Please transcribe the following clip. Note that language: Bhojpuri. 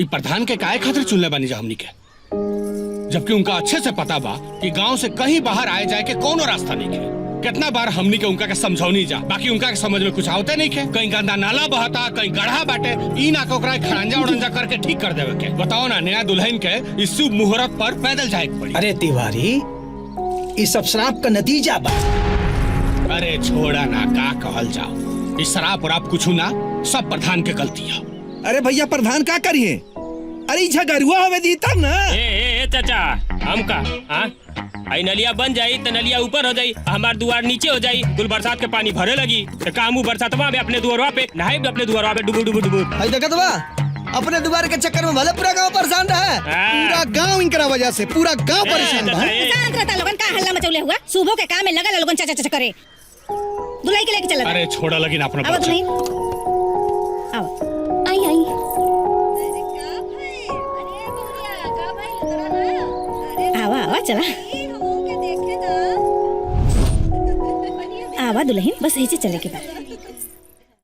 ये प्रधान के काहे खातिर चुनले बानी जा हमनी के, जबकि उनका अच्छे से पता बा कि गांव से कहीं बाहर आए जाए के कोनो रास्ता नहीं है। कितना बार हमनी के उनका के समझौनी जा, बाकी उनका के समझ में कुछ आवते नहीं के। कहीं गंदा नाला बहता, कहीं गढ़ा बाटे, ई ना के ओकरा खड़ंजा उड़ंजा करके ठीक कर देवे के। बताओ ना, नया दुल्हन के इस शुभ मुहूर्त पर पैदल जाए के पड़ी। अरे तिवारी, इस सब श्राप का नतीजा बा। अरे छोड़ा ना, का कहल जाओ, इस शराब और आप कुछ ना, सब प्रधान के गलती है। अरे भैया प्रधान का करिए, अरे झगड़ुआ हवे दी तब ना। ए चाचा, हम का आई नलिया बन जाई तो नलिया ऊपर हो जाई, हमार दुआर नीचे हो जाई, कुल बरसात के पानी भरे लगी तो कामू बरसातवा में अपने दुआरवा पे नहाए, अपने दुआरवा पे डुबू डुबू डुबू। भाई देखत बा, अपने दुआर के चक्कर में भले पूरा गांव परेशान रहा। पूरा गांव इनकरा वजह से पूरा गांव परेशान बा। शांत रहता लोगन, का हल्ला मचौले हुआ। सुबह के काम में लगा लोगन चाचा चाचा करे। दुलाई के लेके चला। अरे छोड़ा लगी ना अपना बच्चा। आओ आई आई। आवा आवा चला। आवा दुल्हन, बस ऐसे चले के बाद।